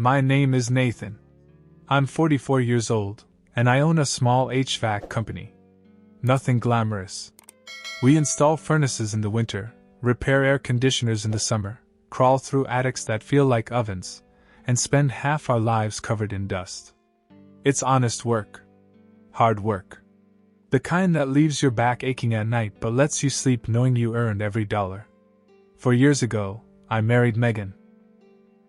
My name is Nathan. I'm 44 years old, and I own a small HVAC company. Nothing glamorous. We install furnaces in the winter, repair air conditioners in the summer, crawl through attics that feel like ovens, and spend half our lives covered in dust. It's honest work. Hard work. The kind that leaves your back aching at night but lets you sleep knowing you earned every dollar. 4 years ago, I married Megan.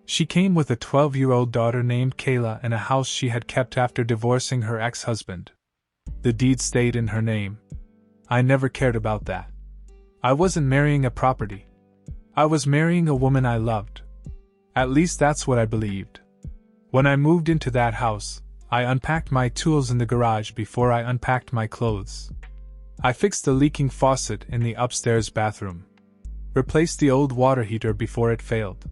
She came with a 12-year-old daughter named Kayla and a house she had kept after divorcing her ex-husband. The deed stayed in her name. I never cared about that. I wasn't marrying a property. I was marrying a woman I loved. At least that's what I believed. When I moved into that house, I unpacked my tools in the garage before I unpacked my clothes. I fixed the leaking faucet in the upstairs bathroom. Replaced the old water heater before it failed.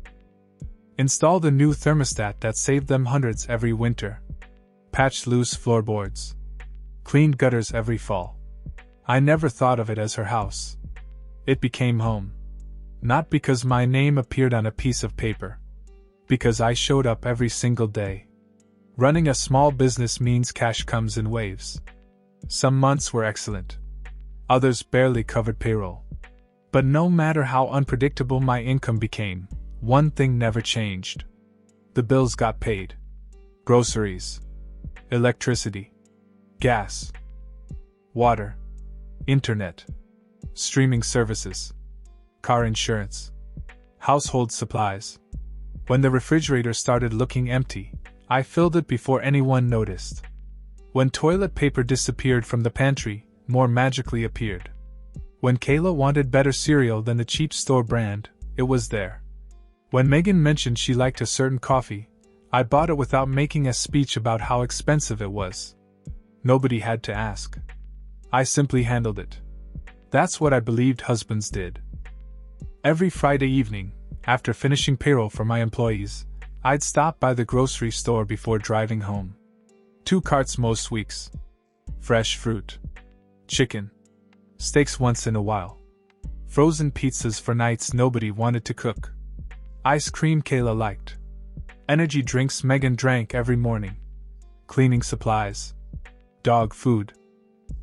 Installed a new thermostat that saved them hundreds every winter. Patched loose floorboards. Cleaned gutters every fall. I never thought of it as her house. It became home. Not because my name appeared on a piece of paper. Because I showed up every single day. Running a small business means cash comes in waves. Some months were excellent. Others barely covered payroll. But no matter how unpredictable my income became, one thing never changed. The bills got paid. Groceries. Electricity. Gas. Water. Internet. Streaming services. Car insurance. Household supplies. When the refrigerator started looking empty, I filled it before anyone noticed. When toilet paper disappeared from the pantry, more magically appeared. When Kayla wanted better cereal than the cheap store brand, it was there. When Megan mentioned she liked a certain coffee, I bought it without making a speech about how expensive it was. Nobody had to ask. I simply handled it. That's what I believed husbands did. Every Friday evening, after finishing payroll for my employees, I'd stop by the grocery store before driving home. 2 carts most weeks. Fresh fruit. Chicken. Steaks once in a while. Frozen pizzas for nights nobody wanted to cook. Ice cream Kayla liked. Energy drinks Megan drank every morning. Cleaning supplies. Dog food.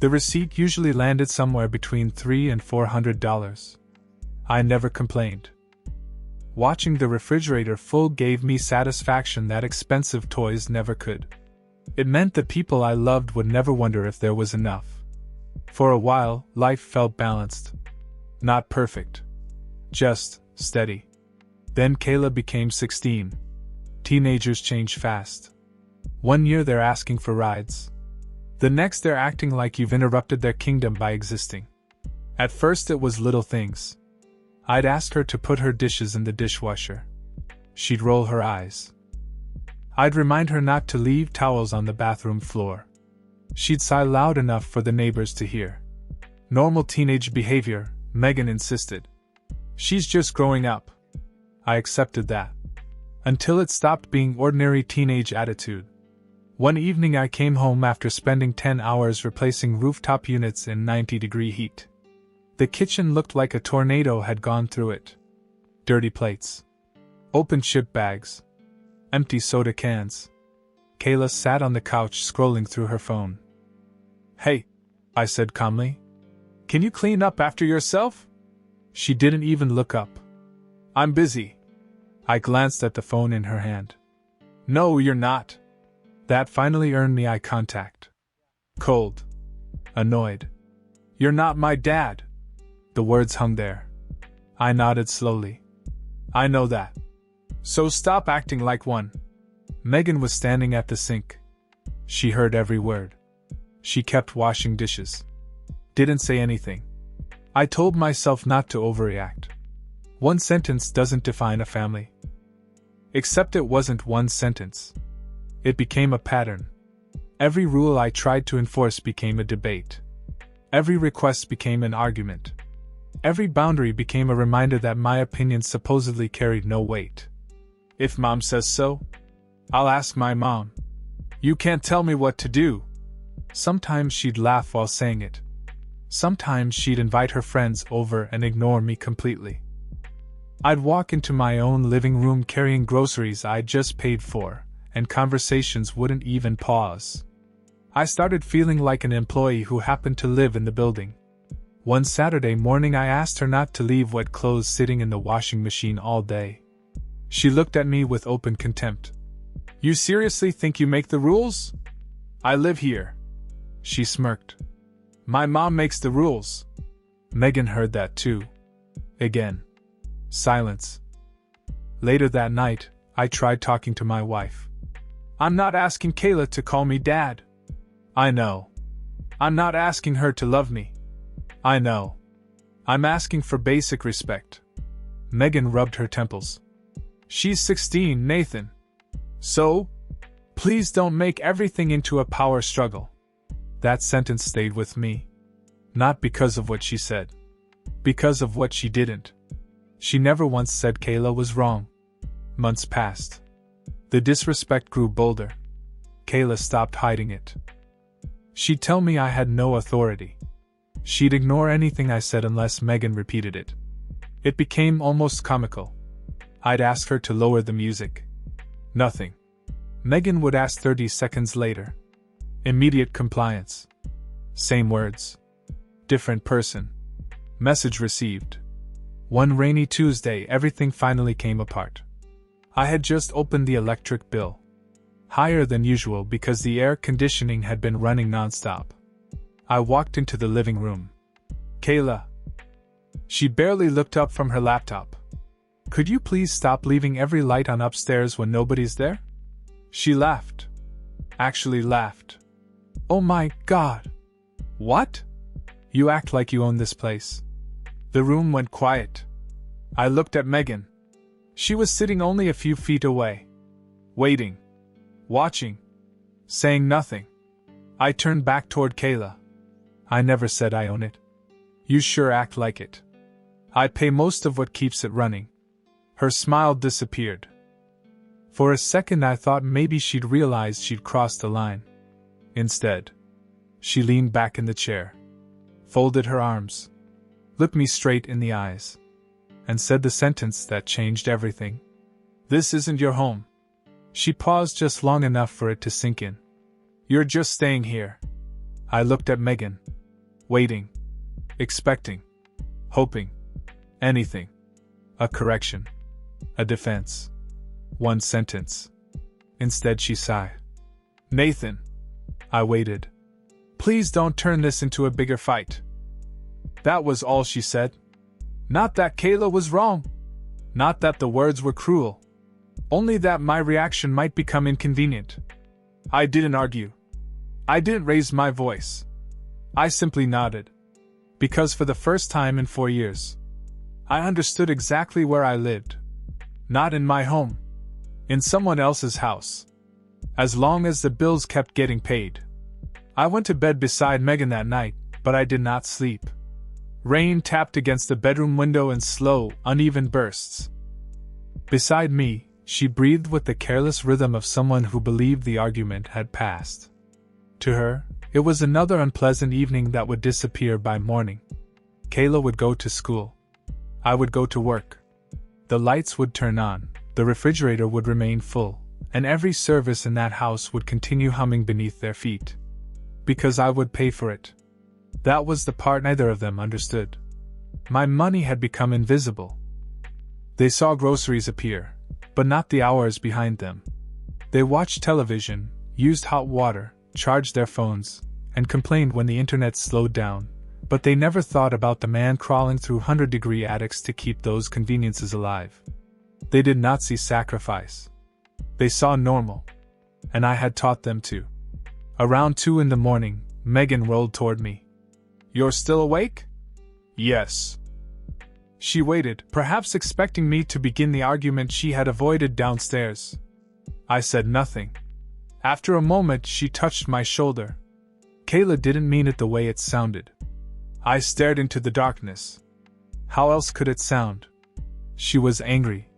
The receipt usually landed somewhere between $300 and $400. I never complained. Watching the refrigerator full gave me satisfaction that expensive toys never could. It meant the people I loved would never wonder if there was enough. For a while, life felt balanced. Not perfect. Just steady. Then Kayla became 16. Teenagers change fast. 1 year they're asking for rides. The next they're acting like you've interrupted their kingdom by existing. At first it was little things. I'd ask her to put her dishes in the dishwasher. She'd roll her eyes. I'd remind her not to leave towels on the bathroom floor. She'd sigh loud enough for the neighbors to hear. Normal teenage behavior, Megan insisted. She's just growing up. I accepted that. Until it stopped being ordinary teenage attitude. One evening I came home after spending 10 hours replacing rooftop units in 90-degree heat. The kitchen looked like a tornado had gone through it. Dirty plates. Open chip bags. Empty soda cans. Kayla sat on the couch scrolling through her phone. "Hey," I said calmly. "Can you clean up after yourself?" She didn't even look up. "I'm busy." I glanced at the phone in her hand. "No, you're not." That finally earned me eye contact. Cold. Annoyed. "You're not my dad." The words hung there. I nodded slowly. "I know that. So stop acting like one." Megan was standing at the sink. She heard every word. She kept washing dishes. Didn't say anything. I told myself not to overreact. One sentence doesn't define a family. Except it wasn't one sentence. It became a pattern. Every rule I tried to enforce became a debate. Every request became an argument. Every boundary became a reminder that my opinions supposedly carried no weight. If Mom says so, I'll ask my mom. You can't tell me what to do. Sometimes she'd laugh while saying it. Sometimes she'd invite her friends over and ignore me completely. I'd walk into my own living room carrying groceries I'd just paid for, and conversations wouldn't even pause. I started feeling like an employee who happened to live in the building. One Saturday morning I asked her not to leave wet clothes sitting in the washing machine all day. She looked at me with open contempt. "You seriously think you make the rules? I live here." She smirked. "My mom makes the rules." Megan heard that too. Again. Silence. Later that night, I tried talking to my wife. "I'm not asking Kayla to call me Dad. I know. I'm not asking her to love me. I know. I'm asking for basic respect." Megan rubbed her temples. "She's 16, Nathan. So? Please don't make everything into a power struggle." That sentence stayed with me. Not because of what she said. Because of what she didn't. She never once said Kayla was wrong. Months passed. The disrespect grew bolder. Kayla stopped hiding it. She'd tell me I had no authority. She'd ignore anything I said unless Megan repeated it. It became almost comical. I'd ask her to lower the music. Nothing. Megan would ask 30 seconds later. Immediate compliance. Same words. Different person. Message received. One rainy Tuesday, everything finally came apart. I had just opened the electric bill. Higher than usual because the air conditioning had been running nonstop. I walked into the living room. "Kayla." She barely looked up from her laptop. "Could you please stop leaving every light on upstairs when nobody's there?" She laughed. Actually laughed. "Oh my God. What? You act like you own this place." The room went quiet. I looked at Megan. She was sitting only a few feet away. Waiting. Watching. Saying nothing. I turned back toward Kayla. "I never said I own it." "You sure act like it. I pay most of what keeps it running." Her smile disappeared. For a second I thought maybe she'd realized she'd crossed the line. Instead, she leaned back in the chair, folded her arms, looked me straight in the eyes, and said the sentence that changed everything. "This isn't your home." She paused just long enough for it to sink in. "You're just staying here." I looked at Megan. Waiting. Expecting. Hoping. Anything. A correction. A defense. One sentence. Instead she sighed. "Nathan." I waited. "Please don't turn this into a bigger fight." That was all she said. Not that Kayla was wrong. Not that the words were cruel. Only that my reaction might become inconvenient. I didn't argue. I didn't raise my voice. I simply nodded. Because for the first time in 4 years, I understood exactly where I lived. Not in my home. In someone else's house. As long as the bills kept getting paid. I went to bed beside Megan that night, but I did not sleep. Rain tapped against the bedroom window in slow, uneven bursts. Beside me, she breathed with the careless rhythm of someone who believed the argument had passed. To her, it was another unpleasant evening that would disappear by morning. Kayla would go to school. I would go to work. The lights would turn on, the refrigerator would remain full, and every service in that house would continue humming beneath their feet. Because I would pay for it. That was the part neither of them understood. My money had become invisible. They saw groceries appear, but not the hours behind them. They watched television, used hot water, charged their phones, and complained when the internet slowed down, but they never thought about the man crawling through 100-degree attics to keep those conveniences alive. They did not see sacrifice. They saw normal. And I had taught them to. Around 2 in the morning, Megan rolled toward me. "You're still awake?" "Yes." She waited, perhaps expecting me to begin the argument she had avoided downstairs. I said nothing. After a moment, she touched my shoulder. Kayla didn't mean it the way it sounded. I stared into the darkness. How else could it sound? She was angry.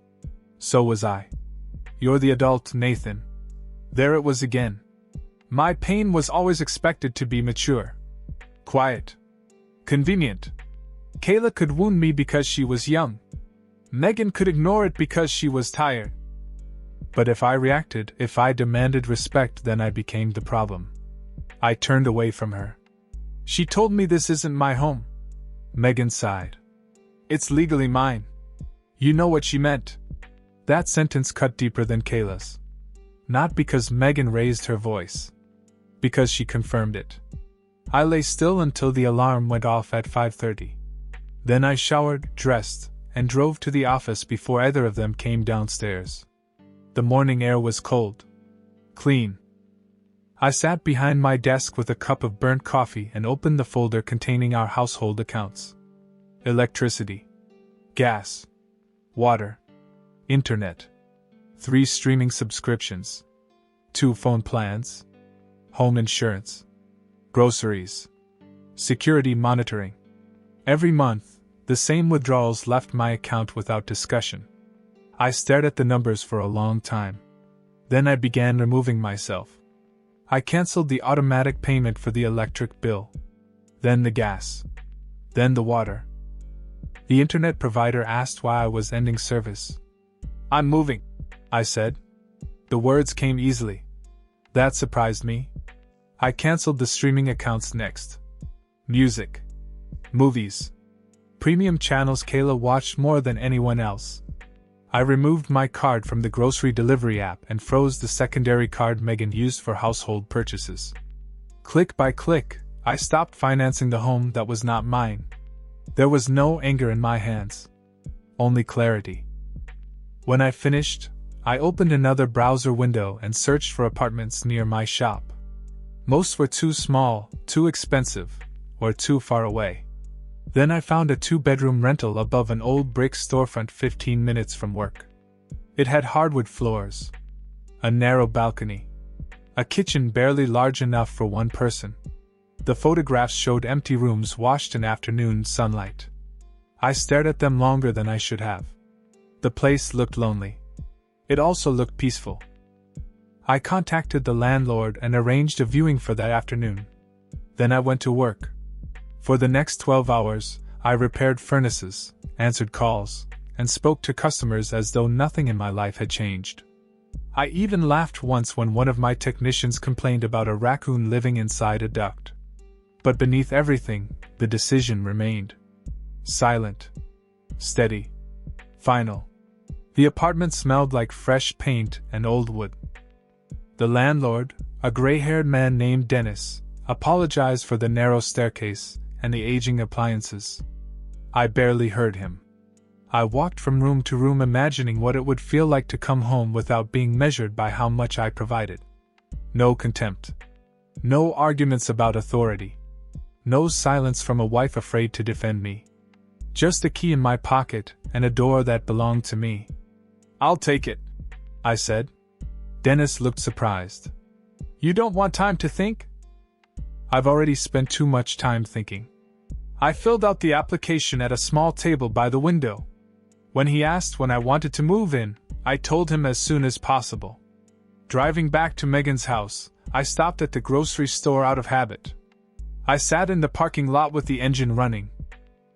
So was I. "You're the adult, Nathan." There it was again. My pain was always expected to be mature. Quiet. Convenient. Kayla could wound me because she was young. Megan could ignore it because she was tired. But if I reacted, if I demanded respect, then I became the problem. I turned away from her. She told me this isn't my home. Megan sighed. It's legally mine. You know what she meant. That sentence cut deeper than Kayla's. Not because Megan raised her voice. Because she confirmed it. I lay still until the alarm went off at 5:30. Then I showered, dressed, and drove to the office before either of them came downstairs. The morning air was cold. Clean. I sat behind my desk with a cup of burnt coffee and opened the folder containing our household accounts. Electricity. Gas. Water. Internet. 3 streaming subscriptions. 2 phone plans. Home insurance. Groceries. Security monitoring. Every month, the same withdrawals left my account without discussion. I stared at the numbers for a long time. Then I began removing myself. I canceled the automatic payment for the electric bill. Then the gas. Then the water. The internet provider asked why I was ending service. I'm moving, I said. The words came easily. That surprised me. I canceled the streaming accounts next. Music. Movies. Premium channels Kayla watched more than anyone else. I removed my card from the grocery delivery app and froze the secondary card Megan used for household purchases. Click by click, I stopped financing the home that was not mine. There was no anger in my hands. Only clarity. When I finished, I opened another browser window and searched for apartments near my shop. Most were too small, too expensive, or too far away. Then I found a 2-bedroom rental above an old brick storefront 15 minutes from work. It had hardwood floors, a narrow balcony, a kitchen barely large enough for one person. The photographs showed empty rooms washed in afternoon sunlight. I stared at them longer than I should have. The place looked lonely. It also looked peaceful. I contacted the landlord and arranged a viewing for that afternoon. Then I went to work. For the next 12 hours, I repaired furnaces, answered calls, and spoke to customers as though nothing in my life had changed. I even laughed once when one of my technicians complained about a raccoon living inside a duct. But beneath everything, the decision remained. Silent. Steady. Final. The apartment smelled like fresh paint and old wood. The landlord, a gray-haired man named Dennis, apologized for the narrow staircase and the aging appliances. I barely heard him. I walked from room to room imagining what it would feel like to come home without being measured by how much I provided. No contempt. No arguments about authority. No silence from a wife afraid to defend me. Just a key in my pocket and a door that belonged to me. I'll take it, I said. Dennis looked surprised. You don't want time to think? I've already spent too much time thinking. I filled out the application at a small table by the window. When he asked when I wanted to move in, I told him as soon as possible. Driving back to Megan's house, I stopped at the grocery store out of habit. I sat in the parking lot with the engine running.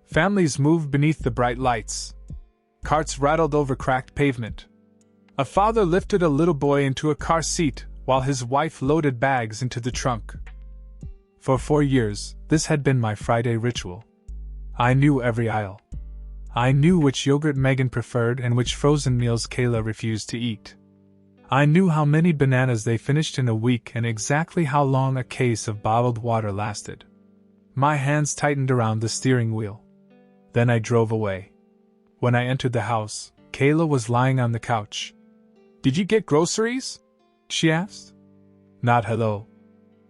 Families moved beneath the bright lights. Carts rattled over cracked pavement. A father lifted a little boy into a car seat while his wife loaded bags into the trunk. For 4 years, this had been my Friday ritual. I knew every aisle. I knew which yogurt Megan preferred and which frozen meals Kayla refused to eat. I knew how many bananas they finished in a week and exactly how long a case of bottled water lasted. My hands tightened around the steering wheel. Then I drove away. When I entered the house, Kayla was lying on the couch. Did you get groceries? She asked. Not hello.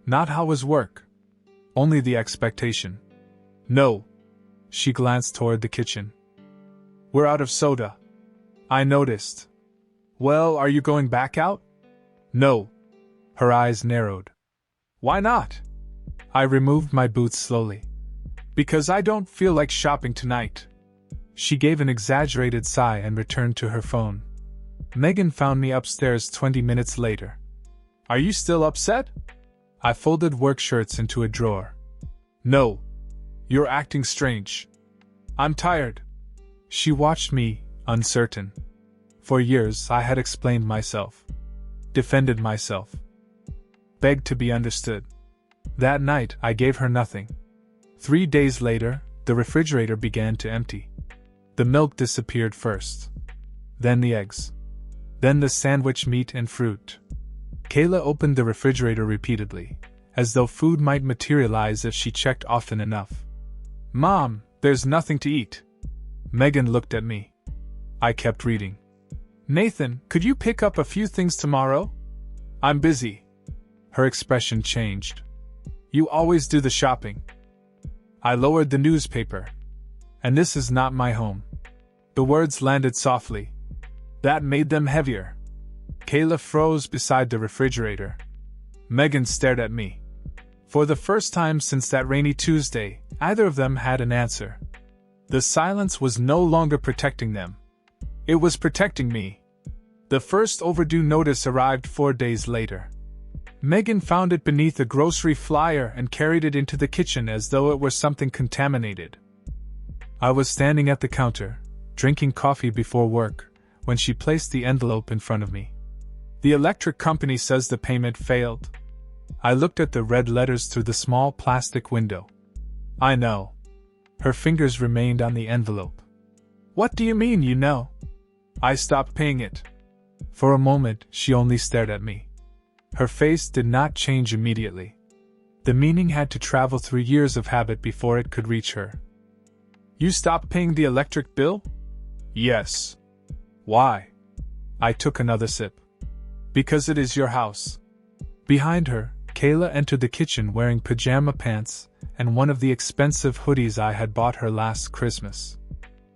Not how was work. Only the expectation. No. She glanced toward the kitchen. We're out of soda. I noticed. Well, are you going back out? No. Her eyes narrowed. Why not? I removed my boots slowly. Because I don't feel like shopping tonight. She gave an exaggerated sigh and returned to her phone. Megan found me upstairs 20 minutes later. Are you still upset? I folded work shirts into a drawer. No. You're acting strange. I'm tired. She watched me, uncertain. For years I had explained myself, defended myself, begged to be understood. That night I gave her nothing. 3 days later, the refrigerator began to empty. The milk disappeared first. Then the eggs. Then the sandwich meat and fruit. Kayla opened the refrigerator repeatedly, as though food might materialize if she checked often enough. "Mom, there's nothing to eat." Megan looked at me. I kept reading. "Nathan, could you pick up a few things tomorrow?" "I'm busy." Her expression changed. "You always do the shopping." I lowered the newspaper. "And this is not my home." The words landed softly. That made them heavier. Kayla froze beside the refrigerator. Megan stared at me. For the first time since that rainy Tuesday, either of them had an answer. The silence was no longer protecting them. It was protecting me. The first overdue notice arrived 4 days later. Megan found it beneath a grocery flyer and carried it into the kitchen as though it were something contaminated. I was standing at the counter, drinking coffee before work, when she placed the envelope in front of me. "The electric company says the payment failed." I looked at the red letters through the small plastic window. "I know." Her fingers remained on the envelope. "What do you mean, you know?" "I stopped paying it." For a moment, she only stared at me. Her face did not change immediately. The meaning had to travel through years of habit before it could reach her. "You stopped paying the electric bill?" "Yes." "Why?" I took another sip. "Because it is your house." Behind her, Kayla entered the kitchen wearing pajama pants and one of the expensive hoodies I had bought her last Christmas.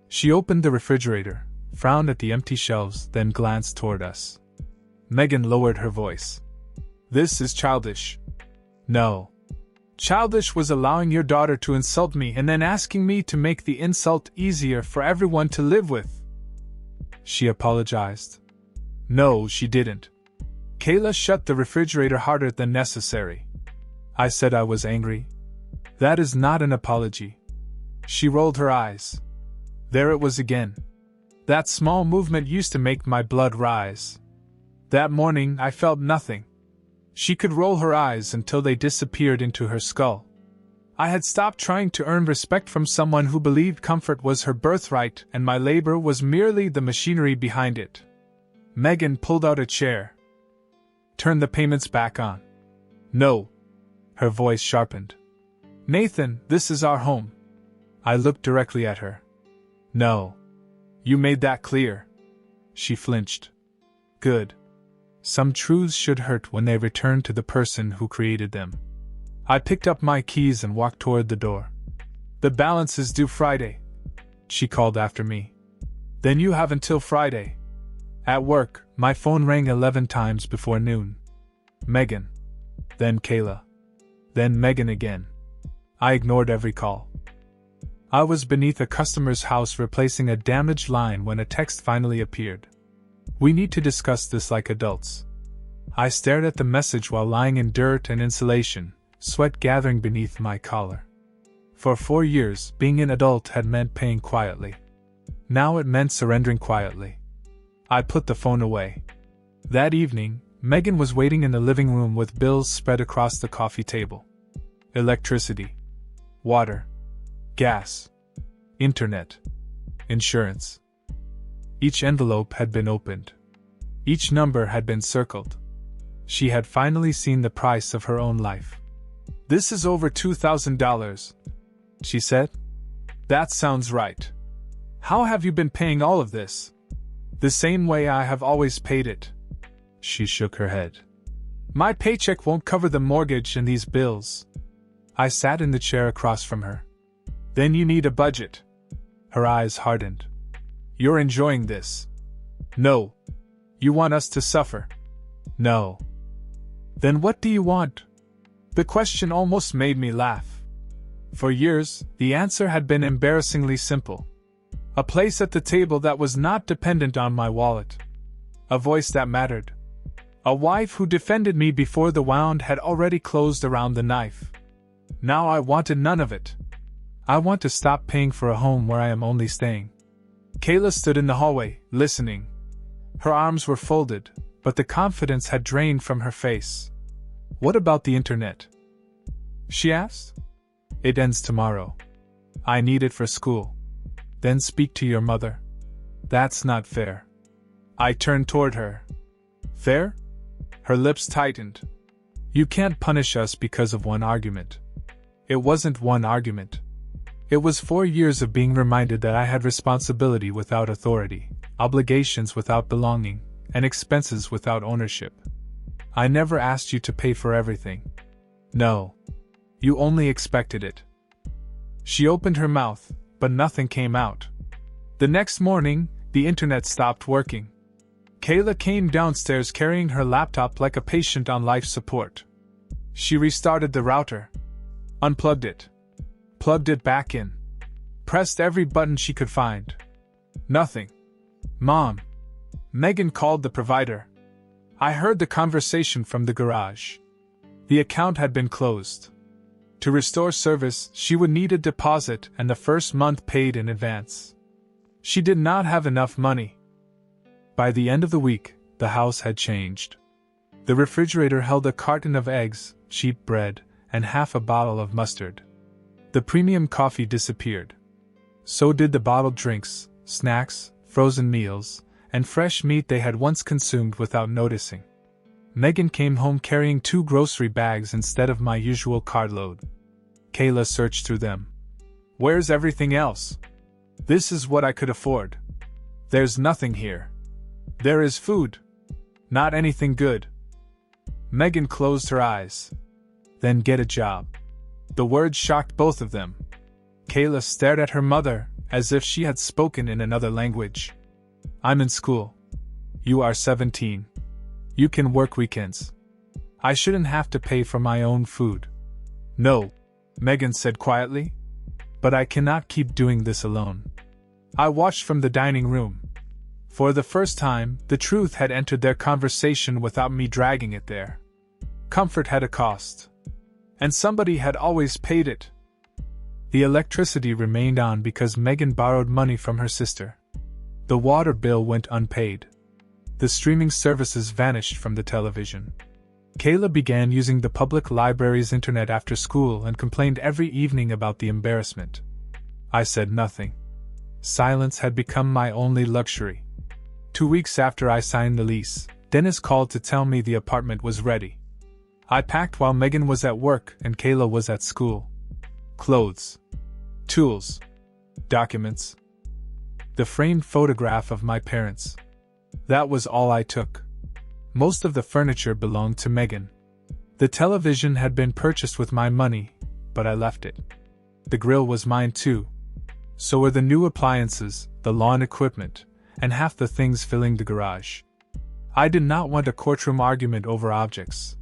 She opened the refrigerator, frowned at the empty shelves, then glanced toward us. Megan lowered her voice. "This is childish." "No. Childish was allowing your daughter to insult me and then asking me to make the insult easier for everyone to live with." She apologized. "No, she didn't." Kayla shut the refrigerator harder than necessary. I said I was angry. "That is not an apology." She rolled her eyes. There it was again. That small movement used to make my blood rise. That morning I felt nothing. She could roll her eyes until they disappeared into her skull. I had stopped trying to earn respect from someone who believed comfort was her birthright and my labor was merely the machinery behind it. Megan pulled out a chair. "Turn the payments back on." "No." Her voice sharpened. "Nathan, this is our home." I looked directly at her. "No. You made that clear." She flinched. "Good. Some truths should hurt when they return to the person who created them." I picked up my keys and walked toward the door. "The balance is due Friday," she called after me. "Then you have until Friday." At work, my phone rang 11 times before noon. Megan. Then Kayla. Then Megan again. I ignored every call. I was beneath a customer's house replacing a damaged line when a text finally appeared. "We need to discuss this like adults." I stared at the message while lying in dirt and insulation, sweat gathering beneath my collar. For 4 years, being an adult had meant paying quietly. Now it meant surrendering quietly. I put the phone away. That evening, Megan was waiting in the living room with bills spread across the coffee table. Electricity, water, gas, internet, insurance. Each envelope had been opened. Each number had been circled. She had finally seen the price of her own life. "This is over $2,000, she said. "That sounds right. How have you been paying all of this?" "The same way I have always paid it." She shook her head. "My paycheck won't cover the mortgage and these bills." I sat in the chair across from her. "Then you need a budget." Her eyes hardened. "You're enjoying this." "No." "You want us to suffer." "No." "Then what do you want?" The question almost made me laugh. For years, the answer had been embarrassingly simple. A place at the table that was not dependent on my wallet. A voice that mattered. A wife who defended me before the wound had already closed around the knife. Now I wanted none of it. I want to stop paying for a home where I am only staying. Kayla stood in the hallway, listening. Her arms were folded, but the confidence had drained from her face. "What about the internet?" she asked. "It ends tomorrow. I need it for school." "Then speak to your mother." "That's not fair." I turned toward her. "Fair?" Her lips tightened. "You can't punish us because of one argument." It wasn't one argument. It was 4 years of being reminded that I had responsibility without authority, obligations without belonging, and expenses without ownership. "I never asked you to pay for everything." "No. You only expected it." She opened her mouth, but nothing came out. The next morning, the internet stopped working. Kayla came downstairs carrying her laptop like a patient on life support. She restarted the router, unplugged it, plugged it back in, pressed every button she could find. Nothing. "Mom." Megan called the provider. I heard the conversation from the garage. The account had been closed. To restore service, she would need a deposit and the first month paid in advance. She did not have enough money. By the end of the week, the house had changed. The refrigerator held a carton of eggs, cheap bread, and half a bottle of mustard. The premium coffee disappeared. So did the bottled drinks, snacks, frozen meals, and fresh meat they had once consumed without noticing. Megan came home carrying 2 grocery bags instead of my usual cartload. Kayla searched through them. "Where's everything else? This is what I could afford. There's nothing here. There is food. Not anything good." Megan closed her eyes. "Then get a job." The words shocked both of them. Kayla stared at her mother, as if she had spoken in another language. "I'm in school. You are 17. You can work weekends. I shouldn't have to pay for my own food." "No," Megan said quietly. "But I cannot keep doing this alone." I watched from the dining room. For the first time, the truth had entered their conversation without me dragging it there. Comfort had a cost. And somebody had always paid it. The electricity remained on because Megan borrowed money from her sister. The water bill went unpaid. The streaming services vanished from the television. Kayla began using the public library's internet after school and complained every evening about the embarrassment. I said nothing. Silence had become my only luxury. 2 weeks after I signed the lease, Dennis called to tell me the apartment was ready. I packed while Megan was at work and Kayla was at school. Clothes, tools, documents, the framed photograph of my parents. That was all I took. Most of the furniture belonged to Megan. The television had been purchased with my money, but I left it. The grill was mine too. So were the new appliances, the lawn equipment, and half the things filling the garage. I did not want a courtroom argument over objects.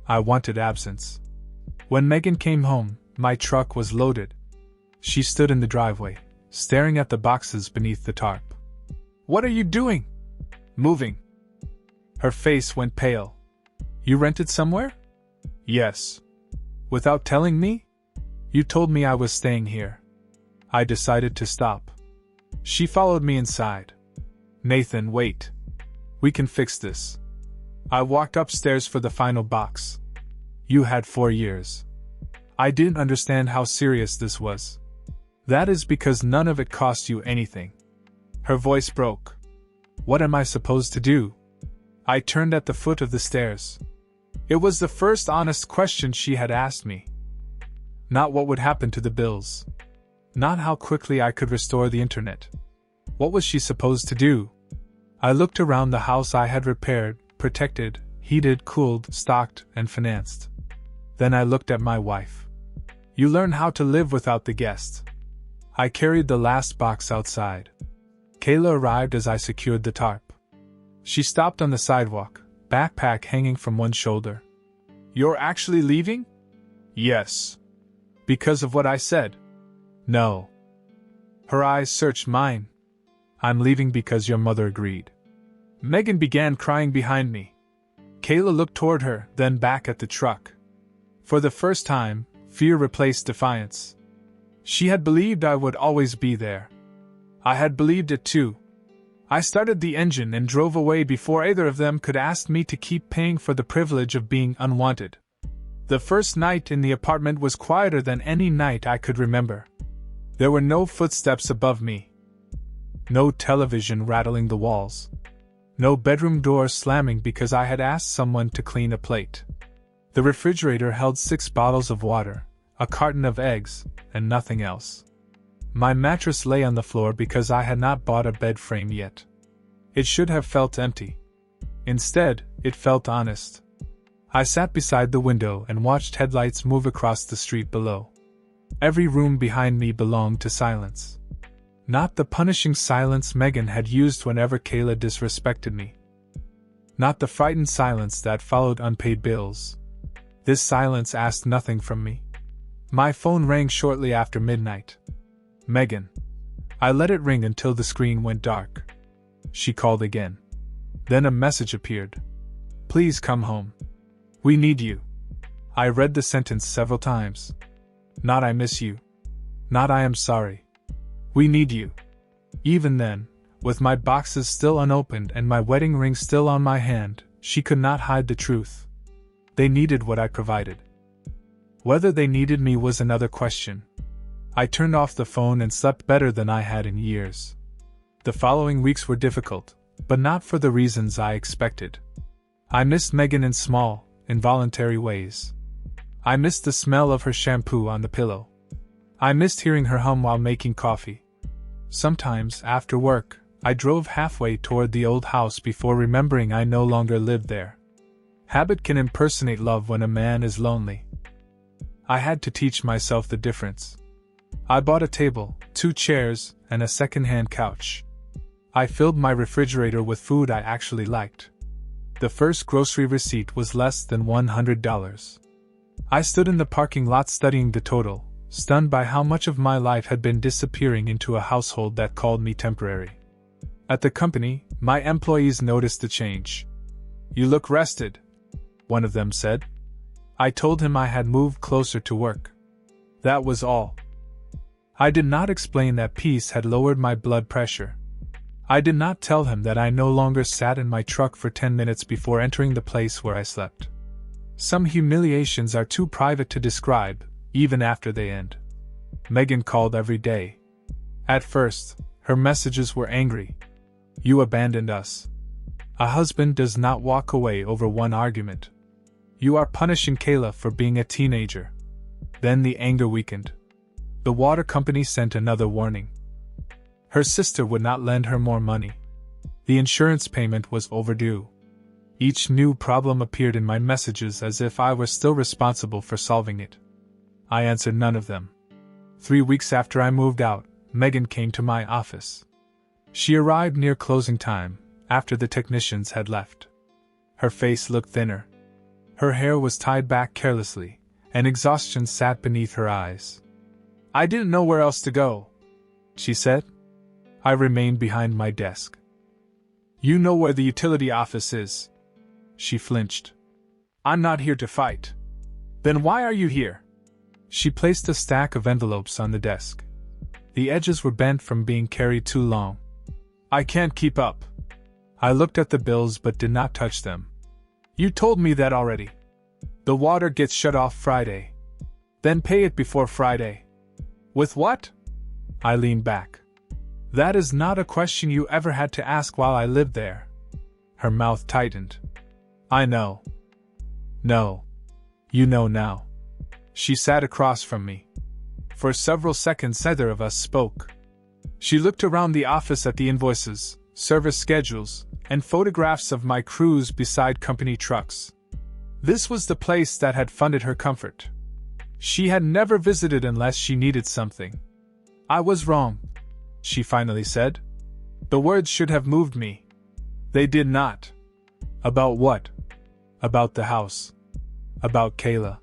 I wanted absence. When Megan came home, my truck was loaded. She stood in the driveway, staring at the boxes beneath the tarp. "What are you doing?" "Moving." Her face went pale. "You rented somewhere?" "Yes." "Without telling me?" "You told me I was staying here." I decided to stop. She followed me inside. "Nathan, wait. We can fix this." I walked upstairs for the final box. "You had 4 years." I didn't understand how serious this was. "That is because none of it cost you anything." Her voice broke. "What am I supposed to do?" I turned at the foot of the stairs. It was the first honest question she had asked me. Not what would happen to the bills. Not how quickly I could restore the internet. What was she supposed to do? I looked around the house I had repaired, protected, heated, cooled, stocked, and financed. Then I looked at my wife. You learn how to live without the guest. I carried the last box outside. Kayla arrived as I secured the tarp. She stopped on the sidewalk, backpack hanging from one shoulder. "You're actually leaving?" "Yes." "Because of what I said?" "No." Her eyes searched mine. "I'm leaving because your mother agreed." Megan began crying behind me. Kayla looked toward her, then back at the truck. For the first time, fear replaced defiance. She had believed I would always be there. I had believed it too. I started the engine and drove away before either of them could ask me to keep paying for the privilege of being unwanted. The first night in the apartment was quieter than any night I could remember. There were no footsteps above me. No television rattling the walls. No bedroom door slamming because I had asked someone to clean a plate. The refrigerator held 6 bottles of water, a carton of eggs, and nothing else. My mattress lay on the floor because I had not bought a bed frame yet. It should have felt empty. Instead, it felt honest. I sat beside the window and watched headlights move across the street below. Every room behind me belonged to silence. Not the punishing silence Megan had used whenever Kayla disrespected me. Not the frightened silence that followed unpaid bills. This silence asked nothing from me. My phone rang shortly after midnight. Megan. I let it ring until the screen went dark. She called again. Then a message appeared. Please come home. We need you. I read the sentence several times. Not I miss you. Not I am sorry. We need you. Even then, with my boxes still unopened and my wedding ring still on my hand, she could not hide the truth. They needed what I provided. Whether they needed me was another question. I turned off the phone and slept better than I had in years. The following weeks were difficult, but not for the reasons I expected. I missed Megan in small, involuntary ways. I missed the smell of her shampoo on the pillow. I missed hearing her hum while making coffee. Sometimes, after work, I drove halfway toward the old house before remembering I no longer lived there. Habit can impersonate love when a man is lonely. I had to teach myself the difference. I bought a table, 2 chairs, and a second-hand couch. I filled my refrigerator with food I actually liked. The first grocery receipt was less than $100. I stood in the parking lot studying the total, stunned by how much of my life had been disappearing into a household that called me temporary. At the company, my employees noticed the change. You look rested, one of them said. I told him I had moved closer to work. That was all. I did not explain that peace had lowered my blood pressure. I did not tell him that I no longer sat in my truck for 10 minutes before entering the place where I slept. Some humiliations are too private to describe, even after they end. Megan called every day. At first, her messages were angry. You abandoned us. A husband does not walk away over one argument. You are punishing Kayla for being a teenager. Then the anger weakened. The water company sent another warning. Her sister would not lend her more money. The insurance payment was overdue. Each new problem appeared in my messages as if I were still responsible for solving it. I answered none of them. 3 weeks after I moved out, Megan came to my office. She arrived near closing time, after the technicians had left. Her face looked thinner. Her hair was tied back carelessly, and exhaustion sat beneath her eyes. I didn't know where else to go, she said. I remained behind my desk. You know where the utility office is. She flinched. I'm not here to fight. Then why are you here? She placed a stack of envelopes on the desk. The edges were bent from being carried too long. I can't keep up. I looked at the bills but did not touch them. You told me that already. The water gets shut off Friday. Then pay it before Friday. With what? I leaned back. That is not a question you ever had to ask while I lived there. Her mouth tightened. I know. No. You know now. She sat across from me. For several seconds neither of us spoke. She looked around the office at the invoices, service schedules, and photographs of my crews beside company trucks. This was the place that had funded her comfort. She had never visited unless she needed something. I was wrong, she finally said. The words should have moved me. They did not. About what? About the house. About Kayla.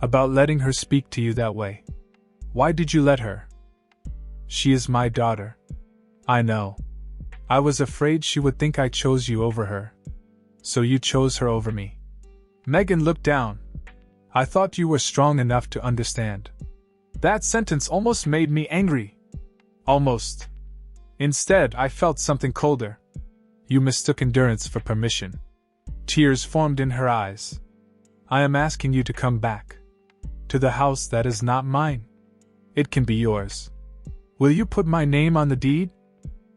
About letting her speak to you that way. Why did you let her? She is my daughter. I know. I was afraid she would think I chose you over her. So you chose her over me. Megan looked down. I thought you were strong enough to understand. That sentence almost made me angry. Almost. Instead, I felt something colder. You mistook endurance for permission. Tears formed in her eyes. I am asking you to come back. To the house that is not mine. It can be yours. Will you put my name on the deed?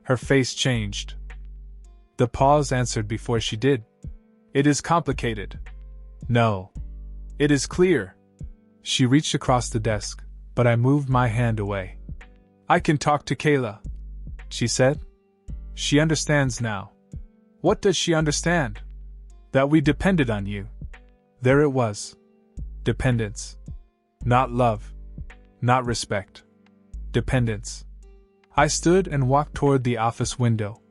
Her face changed. The pause answered before she did. It is complicated. No. It is clear. She reached across the desk, but I moved my hand away. I can talk to Kayla, she said. She understands now. What does she understand? That we depended on you. There it was. Dependence. Not love. Not respect. Dependence. I stood and walked toward the office window.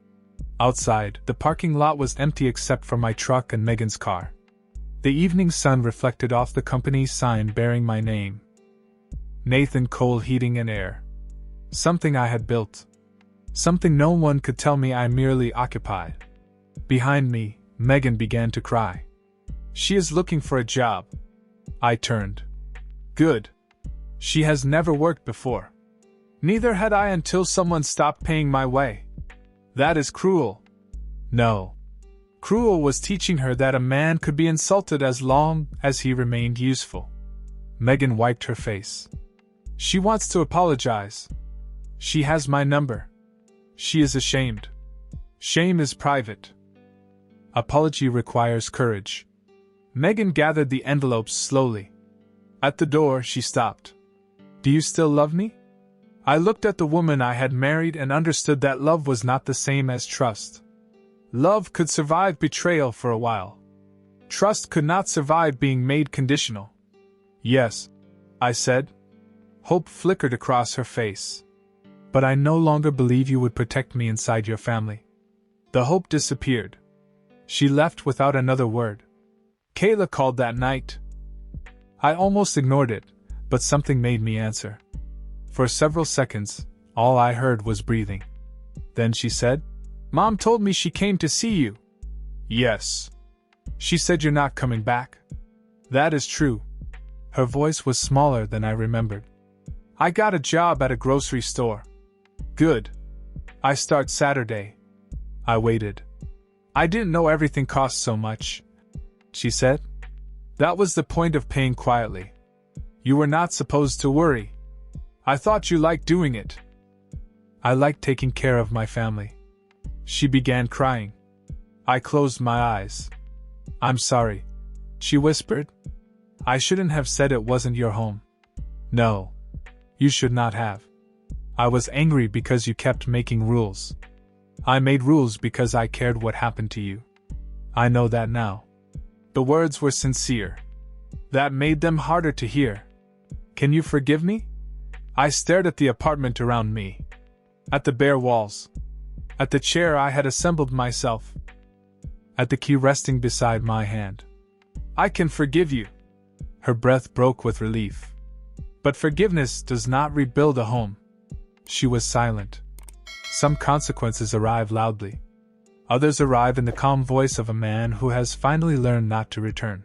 Outside, the parking lot was empty except for my truck and Megan's car. The evening sun reflected off the company's sign bearing my name. Nathan Cole Heating and Air. Something I had built. Something no one could tell me I merely occupied. Behind me, Megan began to cry. She is looking for a job. I turned. Good. She has never worked before. Neither had I until someone stopped paying my way. That is cruel. No. Cruel was teaching her that a man could be insulted as long as he remained useful. Megan wiped her face. She wants to apologize. She has my number. She is ashamed. Shame is private. Apology requires courage. Megan gathered the envelopes slowly. At the door, she stopped. Do you still love me? I looked at the woman I had married and understood that love was not the same as trust. Love could survive betrayal for a while. Trust could not survive being made conditional. Yes, I said. Hope flickered across her face. But I no longer believe you would protect me inside your family. The hope disappeared. She left without another word. Kayla called that night. I almost ignored it, but something made me answer. For several seconds, all I heard was breathing. Then she said, Mom told me she came to see you. Yes. She said you're not coming back. That is true. Her voice was smaller than I remembered. I got a job at a grocery store. Good. I start Saturday. I waited. I didn't know everything cost so much, she said. That was the point of paying quietly. You were not supposed to worry. I thought you liked doing it. I liked taking care of my family. She began crying. I closed my eyes. I'm sorry, she whispered. I shouldn't have said it wasn't your home. No. You should not have. I was angry because you kept making rules. I made rules because I cared what happened to you. I know that now. The words were sincere. That made them harder to hear. Can you forgive me? I stared at the apartment around me. At the bare walls. At the chair I had assembled myself. At the key resting beside my hand. I can forgive you. Her breath broke with relief. But forgiveness does not rebuild a home. She was silent. Some consequences arrive loudly. Others arrive in the calm voice of a man who has finally learned not to return.